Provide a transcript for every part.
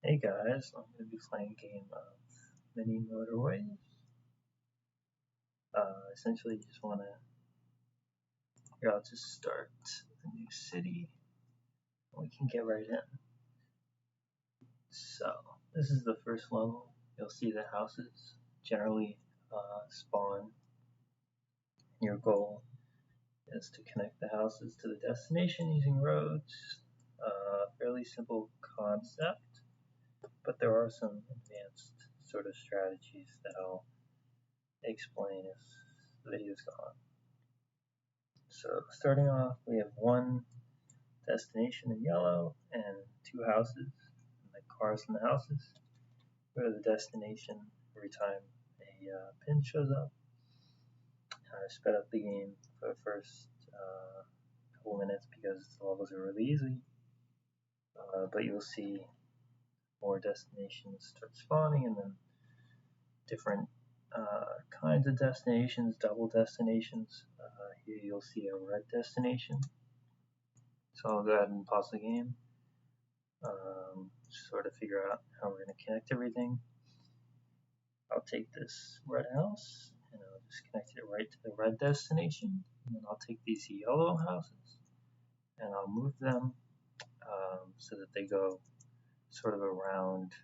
Hey guys, I'm going to be playing a game of MiniMotorways. Essentially, you just want to, here I'll just start a new city, and we can get right in. So, this is the first level. You'll see the houses generally spawn. Your goal is to connect the houses to the destination using roads. Fairly simple concept, but there are some advanced sort of strategies that I'll explain as the video's gone. So starting off, we have one destination in yellow and two houses, and the cars in the houses. Go to the destination every time a pin shows up. I sped up the game for the first couple minutes because the levels are really easy, but you'll see more destinations start spawning, and then different kinds of destinations, double destinations. Here you'll see a red destination. So I'll go ahead and pause the game, sort of figure out how we're going to connect everything. I'll take this red house and I'll just connect it right to the red destination, and then I'll take these yellow houses and I'll move them so that they go sort of around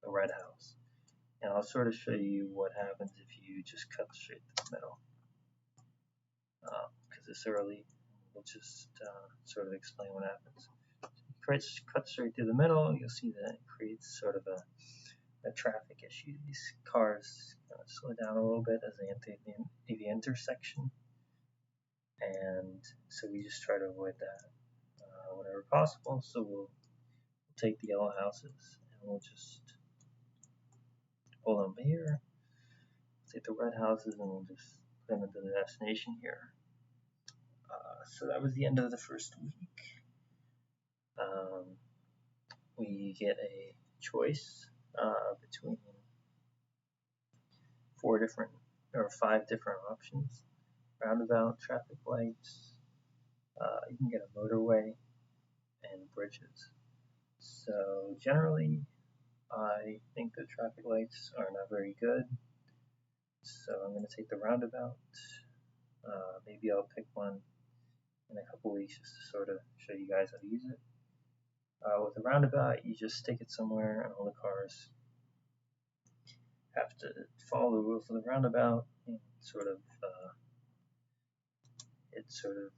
the red house. And I'll sort of show you what happens if you just cut straight to the middle. Because it's early, we'll just sort of explain what happens. Cut straight through the middle, you'll see that it creates sort of a traffic issue. These cars slow down a little bit as they enter the intersection, and so we just try to avoid that whenever possible. So we'll take the yellow houses and we'll just pull them here. Take the red houses and we'll just put them into the destination here. So that was the end of the first week. We get a choice between 5 different options: roundabout, traffic lights, you can get a motorway, and bridges. So generally, I think the traffic lights are not very good. So I'm going to take the roundabout. Maybe I'll pick one in a couple weeks just to sort of show you guys how to use it. With the roundabout, you just stick it somewhere and all the cars have to follow the rules of the roundabout, and it sort of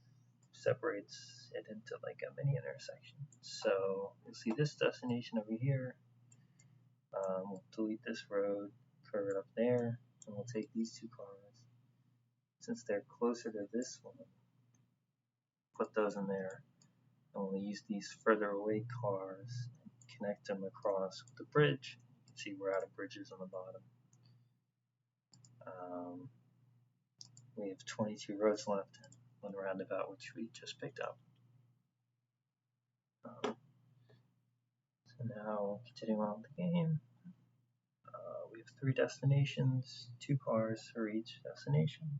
separates it into like a mini intersection. So you'll see this destination over here. We'll delete this road, curve it up there, and we'll take these two cars. Since they're closer to this one, put those in there, and we'll use these further away cars and connect them across with the bridge. You can see we're out of bridges on the bottom. We have 22 roads left and one roundabout, which we just picked up. So now, continuing on with the game, we have 3 destinations, 2 cars for each destination,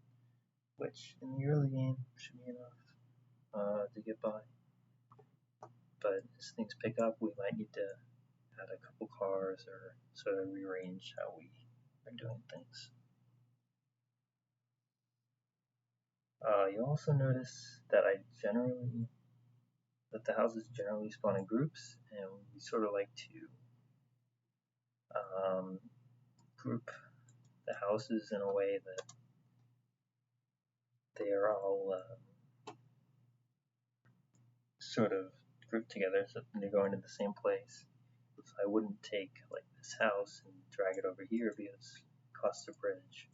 which in the early game should be enough to get by. But as things pick up, we might need to add a couple cars or sort of rearrange how we are doing things. You'll also notice that the houses generally spawn in groups, and we sort of like to group the houses in a way that they are all sort of grouped together so that they're going to the same place. So I wouldn't take like this house and drag it over here because it costs a bridge,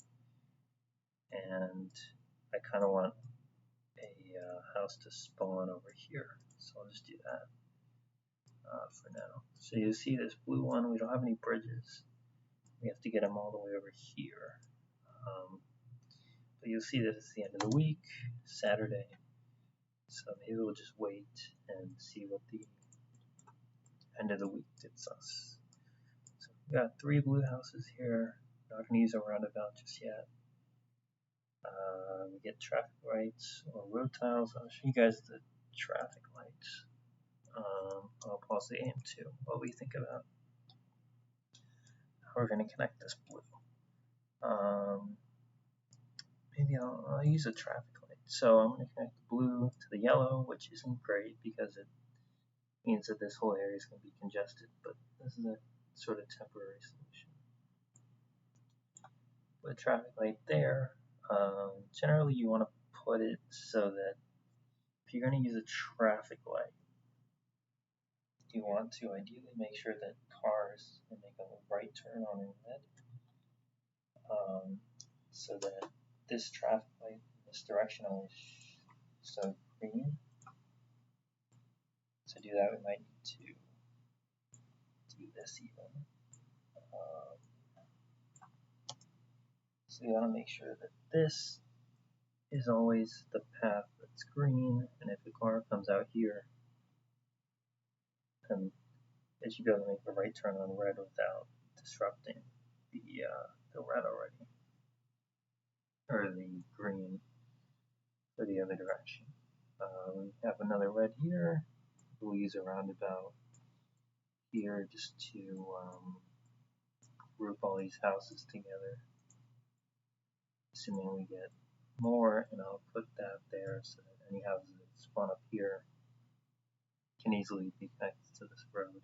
and I kind of want a house to spawn over here, so I'll just do that for now. So you see this blue one, we don't have any bridges. We have to get them all the way over here. But you'll see that it's the end of the week, Saturday, so maybe we'll just wait and see what the end of the week gets us. So we got 3 blue houses here. Not going to use a roundabout just yet. We get traffic lights or road tiles. I'll show you guys the traffic lights. I'll pause the game too while we think about how we're going to connect this blue. Maybe I'll use a traffic light. So I'm going to connect the blue to the yellow, which isn't great because it means that this whole area is going to be congested, but this is a sort of temporary solution. With a traffic light there, generally you want to put it so that if you're going to use a traffic light, you want to ideally make sure that cars can make a right turn on red, so that this traffic light in this direction only shows green. So to do that, we might need to do this even. So you want to make sure that this is always the path that's green, and if the car comes out here, then it should be able to make the right turn on red without disrupting the red already, or the green for the other direction. We have another red here. We'll use a roundabout here just to group all these houses together, assuming we get more, and I'll put that there so that any houses that spawn up here can easily be connected to this road.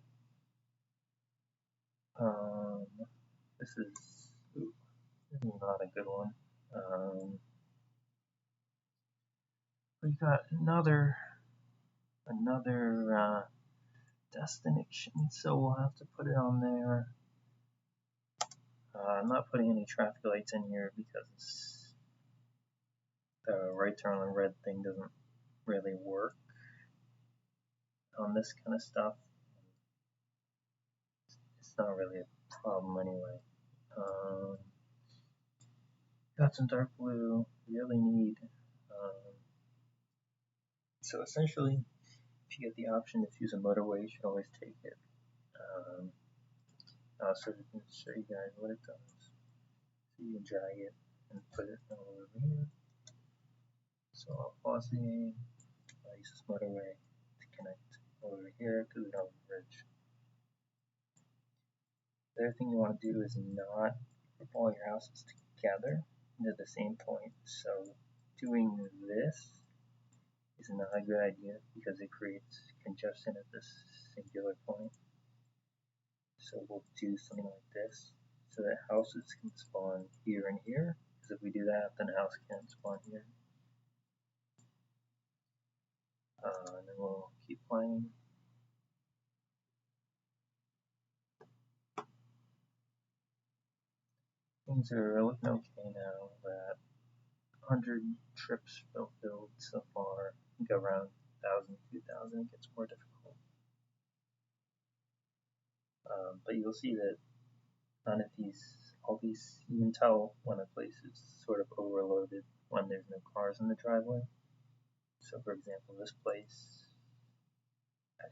This is not a good one. We got another destination, so we'll have to put it on there. I'm not putting any traffic lights in here because the right turn on red thing doesn't really work on this kind of stuff. It's not really a problem anyway. Got some dark blue, really need. So essentially, if you get the option to fuse a motorway, you should always take it. So we can show you guys what it does. So you can drag it and put it all over here. So I'll pause the game. I'll use this motorway to connect over here because we don't have a bridge. The other thing you want to do is not group all your houses together into the same point. So doing this is not a good idea because it creates congestion at this singular point. So we'll do something like this so that houses can spawn here and here, because if we do that, then a house can't spawn here. And then we'll keep playing. Things are looking okay now. We're at 100 trips fulfilled so far. I think around 1,000, 2,000 it gets more difficult. But you'll see that none of all these, you can tell when a place is sort of overloaded when there's no cars in the driveway. So for example, this place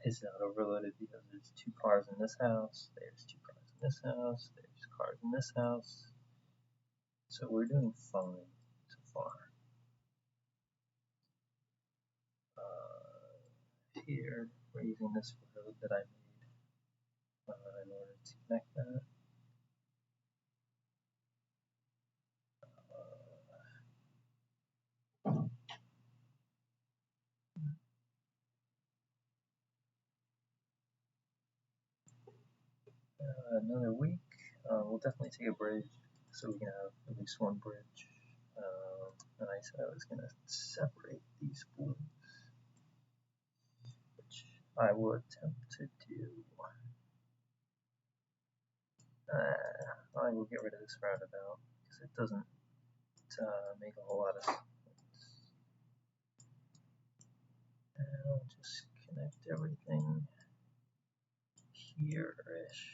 is not overloaded because there's 2 cars in this house, there's 2 cars in this house, there's cars in this house. So we're doing fine so far. Here, we're using this road that I made in order to connect that. Another week, we'll definitely take a bridge so we can have at least one bridge. And I said I was going to separate these blues, which I will attempt to do. I will get rid of this roundabout because it doesn't make a whole lot of sense. And I'll just connect everything here-ish.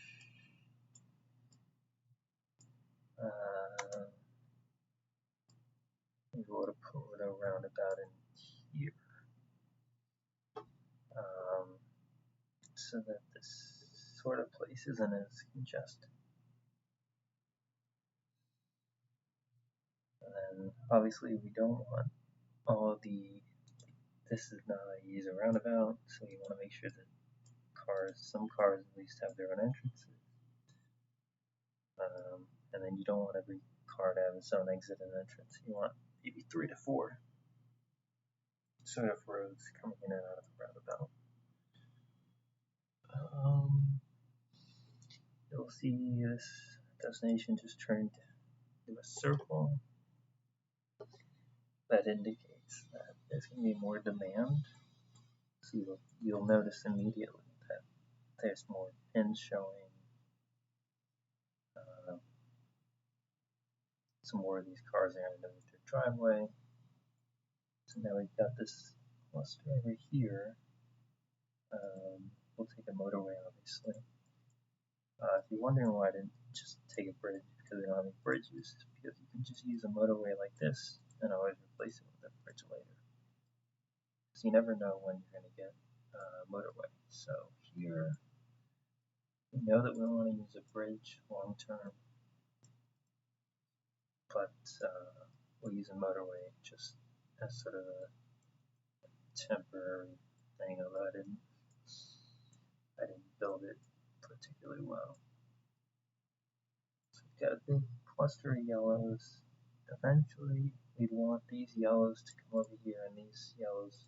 Maybe we'll put a roundabout in here, so that this sort of place isn't as congested. And then obviously we don't want all the this is not how you use a roundabout, so you want to make sure that some cars at least have their own entrances. And then you don't want every car to have its own exit and entrance. You want maybe 3 to 4 sort of roads coming in and out of the roundabout. You'll see this destination just turned into a circle. That indicates that there's going to be more demand. So you'll notice immediately that there's more pins showing. Some more of these cars are underneath their driveway. So now we've got this cluster over here. We'll take a motorway, obviously. If you're wondering why I didn't just take a bridge because we don't have any bridges, it's because you can just use a motorway like this and always replace it with a bridge later. So you never know when you're going to get a motorway. So here, we know that we want to use a bridge long term, but we'll use a motorway just as sort of a temporary thing, although I didn't build it particularly well. So we've got a big cluster of yellows. Eventually, we'd want these yellows to come over here, and these yellows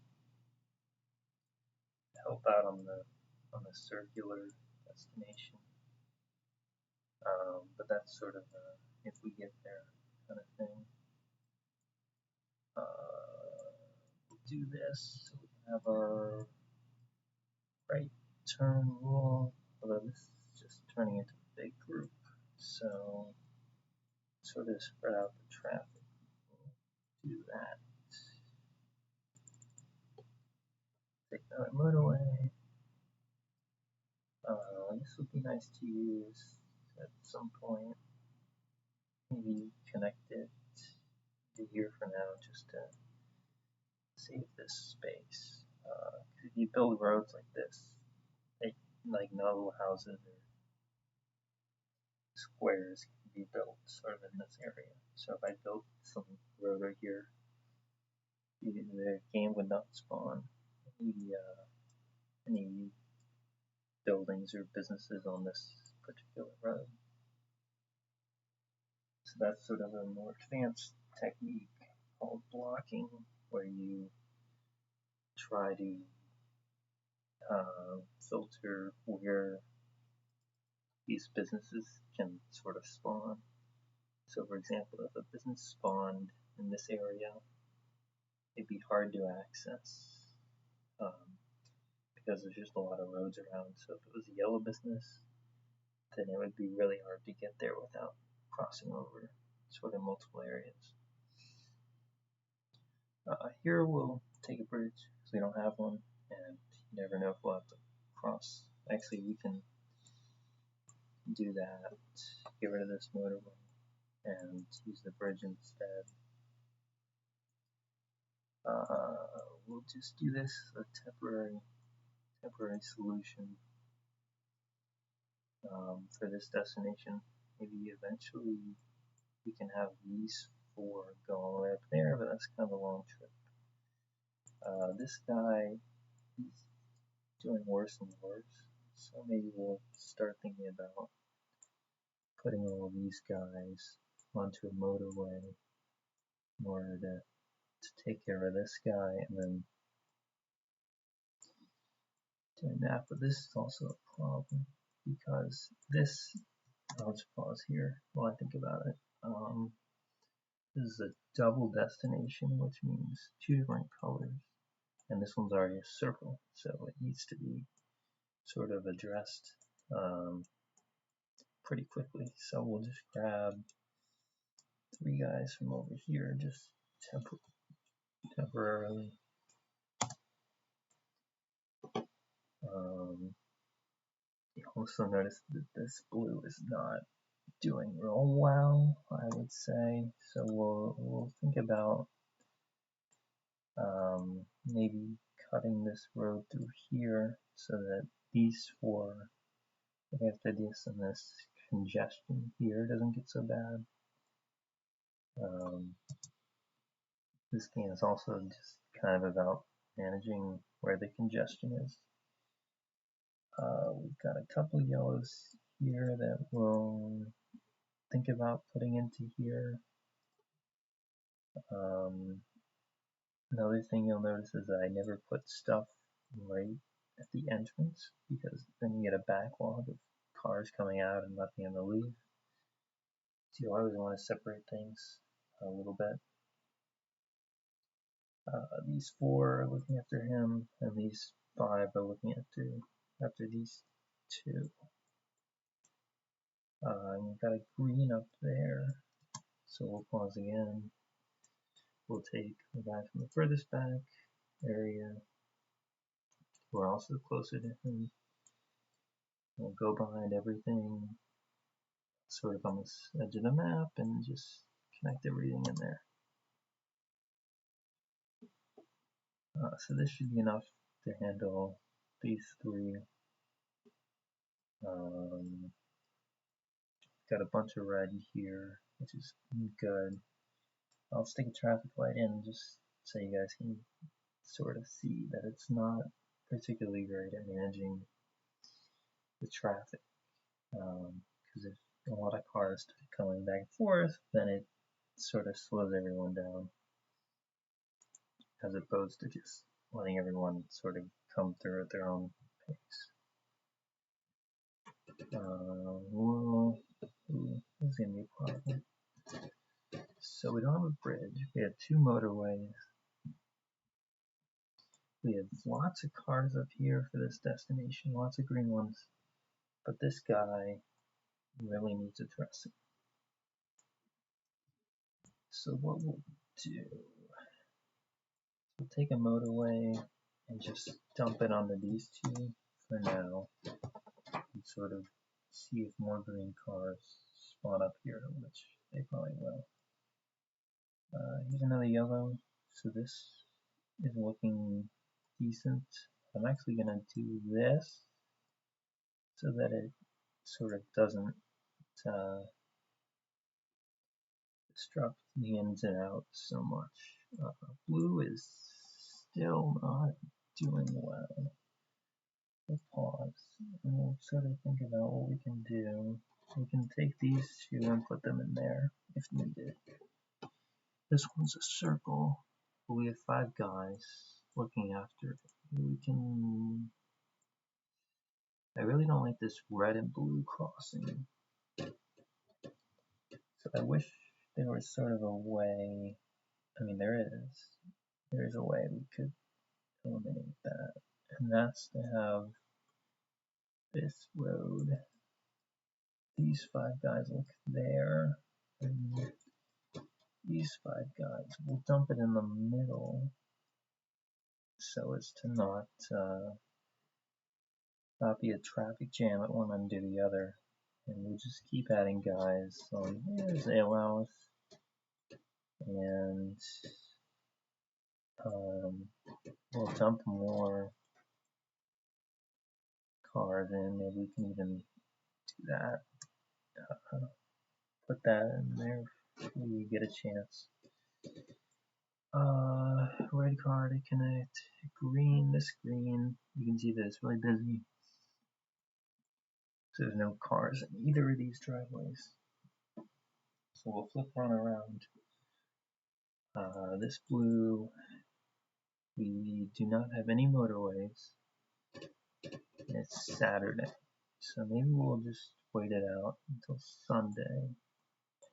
help out on the circular destination. But that's sort of if we get there kind of thing. We'll do this so we can have our right turn rule, although this is just turning into a big group, so sort of spread out the traffic. We'll do that. Take another motorway. This would be nice to use at some point. Maybe connect it to here for now just to save this space. If you build roads like this, like novel houses or squares can be built sort of in this area. So if I built some road right here, the game would not spawn any buildings or businesses on this particular road. So that's sort of a more advanced technique called blocking, where you try to filter where these businesses can sort of spawn. So for example, if a business spawned in this area, it'd be hard to access because there's just a lot of roads around. So if it was a yellow business, then it would be really hard to get there without crossing over sort of multiple areas. Here we'll take a bridge because we don't have one, and you never know if we'll have to cross. Actually, we can do that, get rid of this motorway, and use the bridge instead. We'll just do this as a temporary solution for this destination. Maybe eventually we can have these 4 go all the way up there, but that's kind of a long trip. This guy, he's doing worse and worse, so maybe we'll start thinking about putting all these guys onto a motorway in order to take care of this guy, and then doing that. But this is also a problem because this, I'll just pause here while I think about it. This is a double destination, which means 2 different colors, and this one's already a circle, so it needs to be sort of addressed pretty quickly. So we'll just grab 3 guys from over here, just temporarily. You also notice that this blue is not doing real well, I would say. So we'll think about maybe cutting this road through here so that these 4, if we have to do this, and this congestion here doesn't get so bad. This game is also just kind of about managing where the congestion is. We've got a couple yellows here that we'll think about putting into here. Another thing you'll notice is that I never put stuff right at the entrance, because then you get a backlog of cars coming out and not being able to leave. So you always want to separate things a little bit. These 4 are looking after him, and these 5 are looking after these 2. And we've got a green up there, so we'll pause again. We'll take the guy from the furthest back area. We're also closer to him. We'll go behind everything, sort of on this edge of the map, and just connect everything in there. So this should be enough to handle these 3. Got a bunch of red here, which is good. I'll stick a traffic light in just so you guys can sort of see that it's not particularly great at managing the traffic. Because if a lot of cars start coming back and forth, then it sort of slows everyone down, as opposed to just letting everyone sort of come through at their own pace. Well, this is going to be a problem. So we don't have a bridge. We have 2 motorways. We have lots of cars up here for this destination, lots of green ones. But this guy really needs addressing. So what we'll do, we'll take a motorway and just dump it onto these 2 for now, and sort of see if more green cars spawn up here, which they probably will. Here's another yellow, so this is looking decent. I'm actually going to do this so that it sort of doesn't disrupt the ins and outs so much. Blue is still not doing well. We'll pause and we'll sort of think about what we can do. We can take these 2 and put them in there if needed. This one's a circle, but we have 5 guys looking after it. We can. I really don't like this red and blue crossing. So I wish there was sort of a way. I mean, there is. There is a way we could eliminate that, and that's to have this road. These 5 guys look there, and these 5 guys, we'll dump it in the middle so as to not be a traffic jam at one end or the other. And we'll just keep adding guys. So here's Alois, and we'll dump more cars in. Maybe we can even do that. Put that in there if we get a chance. Red car to connect. Green, this green. You can see that it's really busy. So there's no cars in either of these driveways. So we'll flip one around. This blue, we do not have any motorways. It's Saturday, so maybe we'll just wait it out until Sunday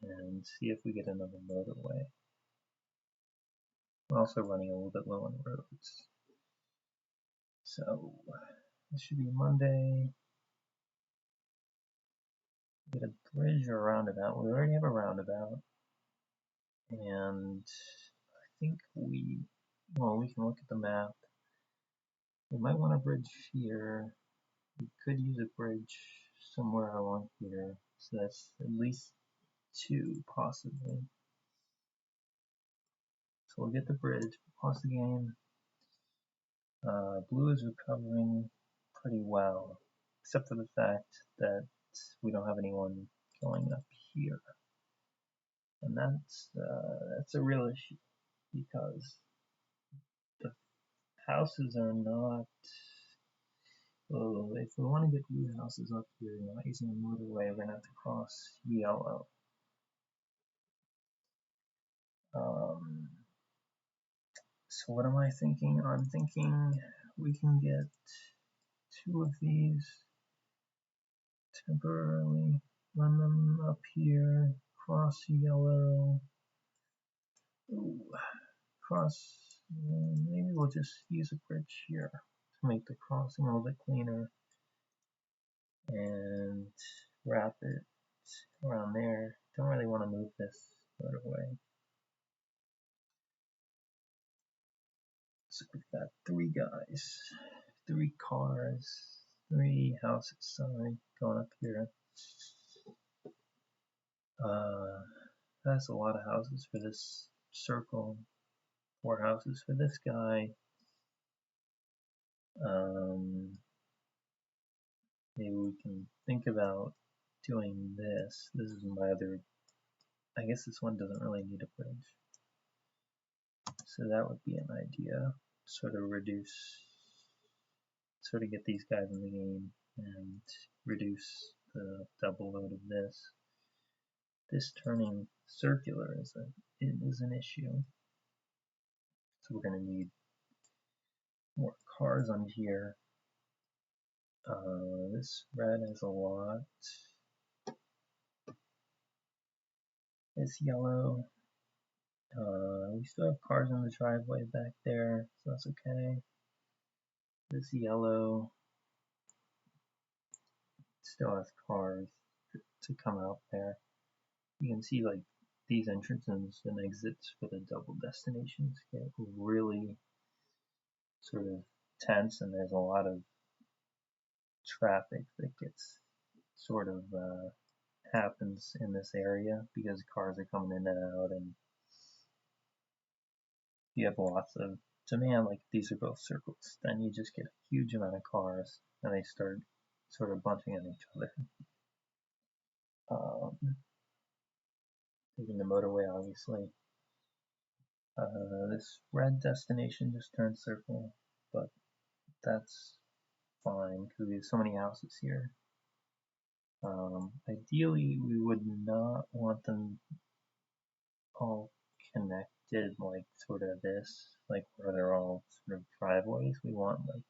and see if we get another motorway. We're also running a little bit low on roads. So this should be Monday. Get a bridge or a roundabout. We already have a roundabout. And I think we can look at the map. We might want a bridge here. We could use a bridge somewhere along here. So that's at least 2 possibly. So we'll get the bridge, pause the game. Blue is recovering pretty well, except for the fact that we don't have anyone going up here. And that's a real issue, because the houses are not. Well, if we want to get blue houses up here, not using a motorway, we're gonna have to cross yellow. So what am I thinking? I'm thinking we can get 2 of these, temporarily run them up here, cross yellow. Ooh, cross, maybe we'll just use a bridge here to make the crossing a little bit cleaner, and wrap it around there. Don't really want to move this motorway. So we've got 3 guys, 3 cars, 3 houses, sorry, going up here. That's a lot of houses for this circle. 4 houses for this guy. Maybe we can think about doing this. This is my other, I guess this one doesn't really need a bridge. So that would be an idea. Sort of get these guys in the game and reduce the double load of this. This turning circular is an issue. So we're going to need more cars on here. This red has a lot. This yellow. We still have cars in the driveway back there, so that's okay. This yellow still has cars to come out there. You can see like these entrances and exits for the double destinations get really sort of tense, and there's a lot of traffic that gets sort of happens in this area because cars are coming in and out, and you have lots of demand. Like these are both circles, then you just get a huge amount of cars and they start sort of bunting on each other. Taking the motorway, obviously. This red destination just turned circle, but that's fine because we have so many houses here. Ideally, we would not want them all connected like sort of this, like where they're all sort of driveways. We want like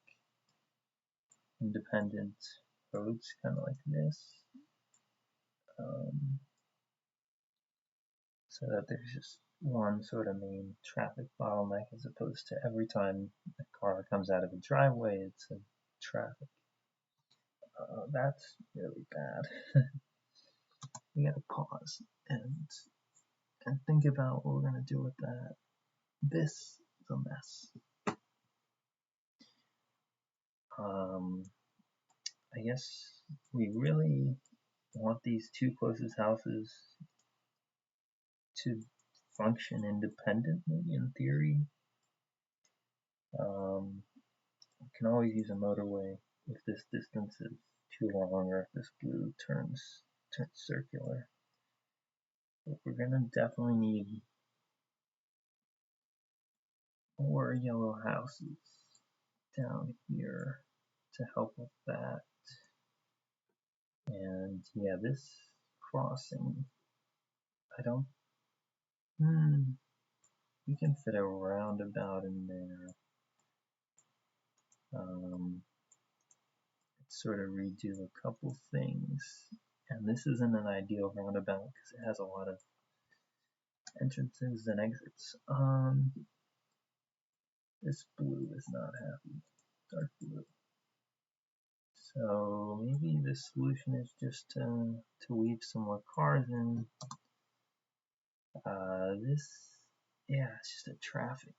independent roads, kind of like this, so that there's just one sort of main traffic bottleneck as opposed to every time a car comes out of a driveway, it's a traffic. That's really bad. We gotta pause and think about what we're gonna do with that. This is a mess. I guess we really want these 2 closest houses to function independently in theory. We can always use a motorway if this distance is too long or if this blue turns circular. But we're gonna definitely need more yellow houses down here to help with that. And yeah, this crossing, we can fit a roundabout in there. Sort of redo a couple things, and this isn't an ideal roundabout because it has a lot of entrances and exits. This blue is not happy, dark blue. So maybe the solution is just to weave some more cars in. Yeah, it's just a traffic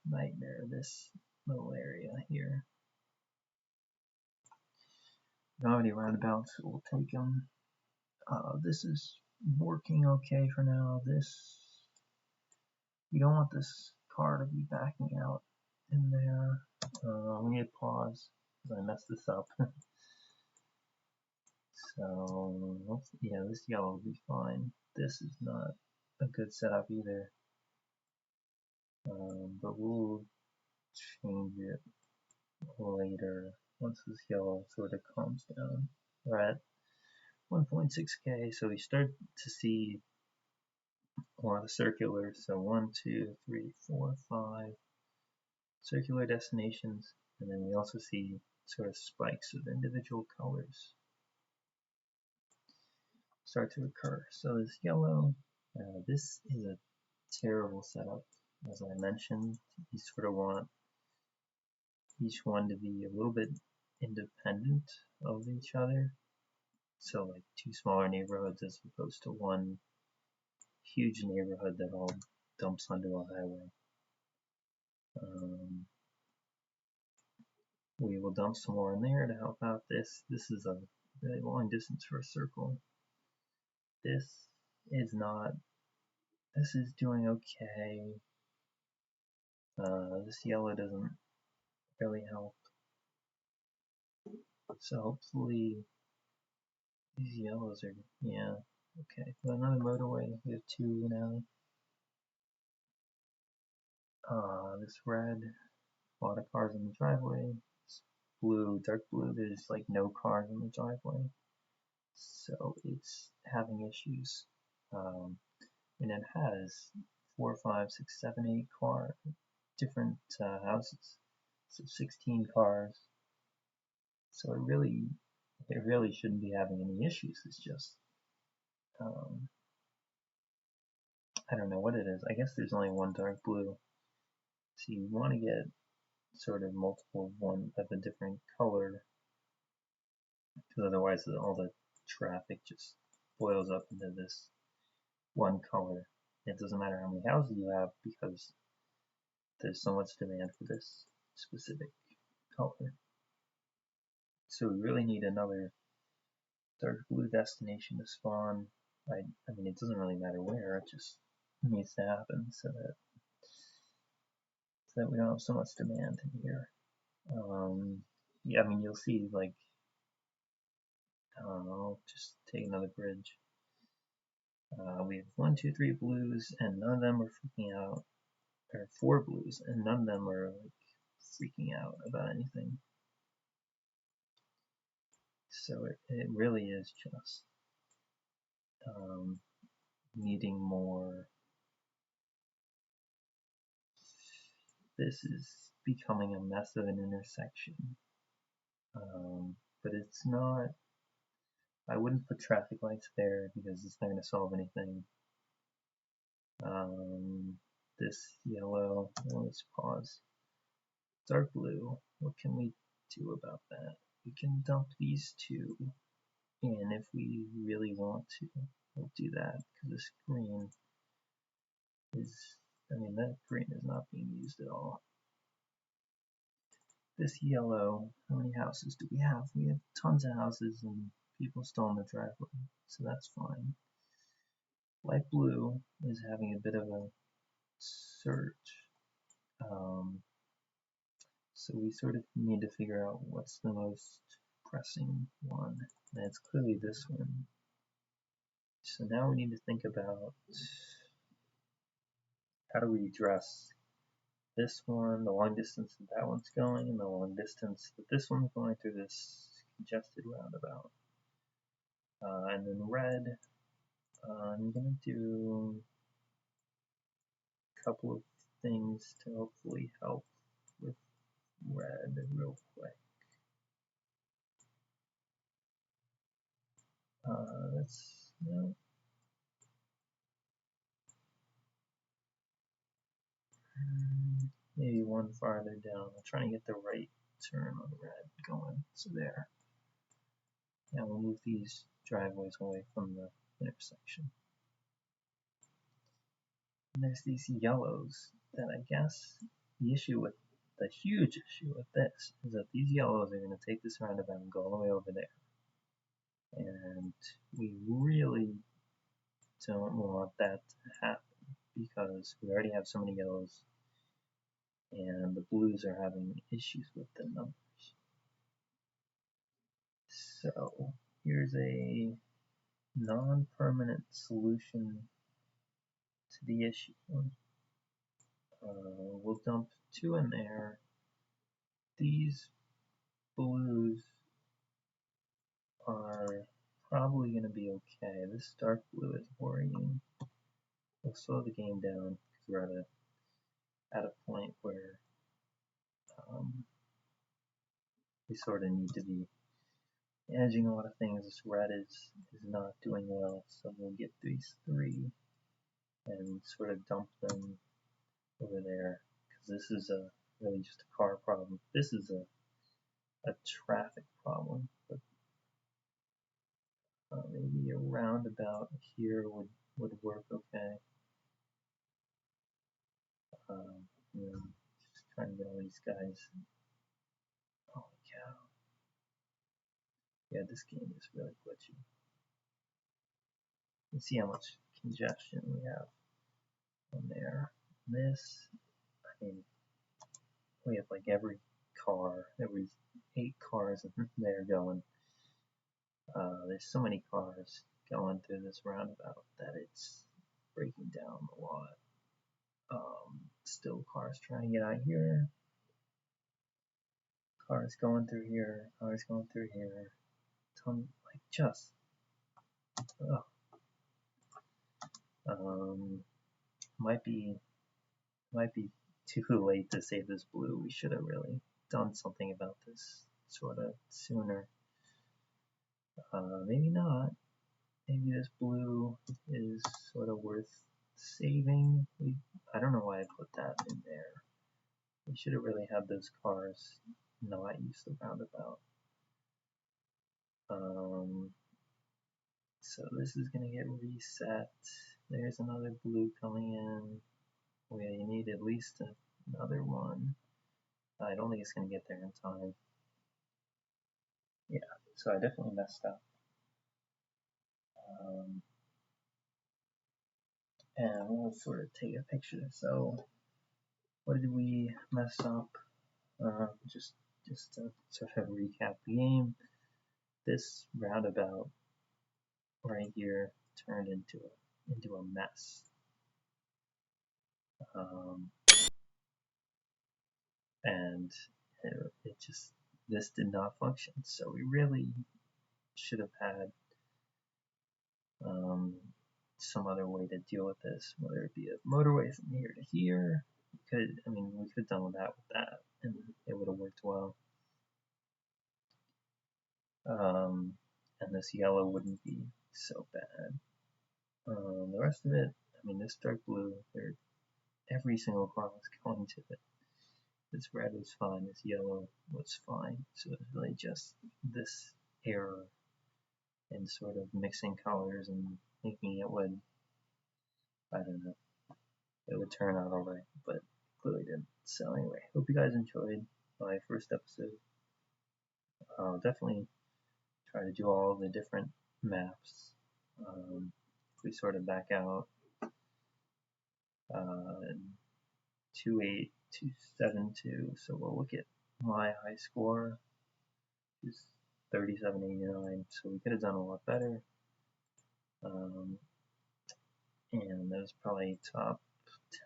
nightmare, this little area here. We don't have any roundabouts, so we'll take them. This is working okay for now. We don't want this car to be backing out in there. We need to pause because I messed this up. So, yeah, this yellow will be fine. This is not a good setup either. But we'll change it. later once this yellow sort of calms down. We're at 1.6K, so we start to see more of the circular. So 1, 2, 3, 4, 5 circular destinations, and then we also see sort of spikes of individual colors start to occur. So this yellow, this is a terrible setup. As I mentioned, you sort of want each one to be a little bit independent of each other. So like 2 smaller neighborhoods as opposed to one huge neighborhood that all dumps onto a highway. We will dump some more in there to help out this. This is a very long distance for a circle. This is doing okay. This yellow doesn't really help. So hopefully these yellows are, yeah, okay. Well, another motorway, we have 2 now. This red, a lot of cars in the driveway. This blue, dark blue, there's like no cars in the driveway. So it's having issues. And it has 4, 5, 6, 7, 8 different houses. So 16 cars. So it really shouldn't be having any issues. It's just, I don't know what it is. I guess there's only one dark blue. So you want to get sort of multiple one of a different color, because otherwise all the traffic just boils up into this one color. It doesn't matter how many houses you have because there's so much demand for this specific color. So we really need another dark blue destination to spawn. I mean, it doesn't really matter where, it just needs to happen so that we don't have so much demand in here. Yeah, I mean, you'll see, like, I don't know, just take another bridge. We have 1, 2, 3 blues, and none of them are freaking out. Or 4 blues, and none of them are like freaking out about anything. So it really is just needing more. This is becoming a mess of an intersection. But it's not, I wouldn't put traffic lights there because it's not going to solve anything. This yellow, let's pause. Dark blue, what can we do about that? We can dump these 2, and if we really want to, we'll do that, because this green is, I mean, that green is not being used at all. This yellow, how many houses do we have? We have tons of houses and people still in the driveway, so that's fine. Light blue is having a bit of a surge. So we sort of need to figure out what's the most pressing one, and it's clearly this one. So now we need to think about how do we address this one, the long distance that one's going, and the long distance that this one's going through this congested roundabout. And then red, I'm going to do a couple of things to hopefully help with red real quick. No. Maybe one farther down. I'm trying to get the right turn on red going. So there. Now we'll move these driveways away from the intersection. And there's these yellows that I guess the huge issue with this is that these yellows are going to take this roundabout and go all the way over there. And we really don't want that to happen because we already have so many yellows and the blues are having issues with the numbers. So here's a non-permanent solution to the issue. We'll dump 2 in there. these blues are probably going to be okay. This dark blue is worrying. We'll slow the game down because we're at a point where we sort of need to be managing a lot of things. This red is not doing well, so we'll get these three and sort of dump them over there because this is really just a car problem. This is a traffic problem, but maybe a roundabout here would work okay. Just trying to get all these guys. Holy cow. Yeah, this game is really glitchy. You can see how much congestion we have on there. This, I mean, we have like every 8 cars in there going. There's so many cars going through this roundabout that it's breaking down a lot. Still cars trying to get out here. Cars going through here. Cars going through here. Like just. Might be too late to save this blue. We should have really done something about this sort of sooner. Maybe not. Maybe this blue is sort of worth saving. I don't know why I put that in there. We should have really had those cars not use the roundabout. So this is going to get reset. There's another blue coming in. We need at least another one. I don't think it's going to get there in time. Yeah, so I definitely messed up. And we'll sort of take a picture. So what did we mess up? Just to sort of recap the game. This roundabout right here turned into a mess. And this did not function. So we really should have had some other way to deal with this, whether it be a motorway from here to here. We could have done that with that, and it would have worked well. And this yellow wouldn't be so bad. The rest of it, this dark blue, every single car was going to it. This red was fine, this yellow was fine. So it's really just this error in sort of mixing colors and thinking it would, I don't know, it would turn out alright, but clearly didn't. So anyway, hope you guys enjoyed my first episode. I'll definitely try to do all the different maps. If we sort of back out 28272, so we'll look at my high score is 3789, so we could have done a lot better. And that was probably top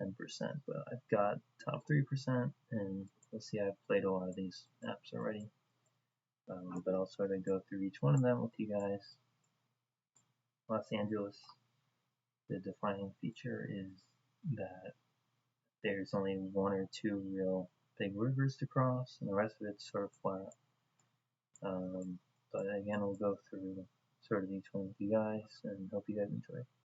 10%, but I've got top 3%, and you'll see I've played a lot of these maps already. But I'll sort of go through each one of them with you guys. Los Angeles, the defining feature is that there's only 1 or 2 real big rivers to cross, and the rest of it's sort of flat. But again, we'll go through sort of each one with you guys, and hope you guys enjoy.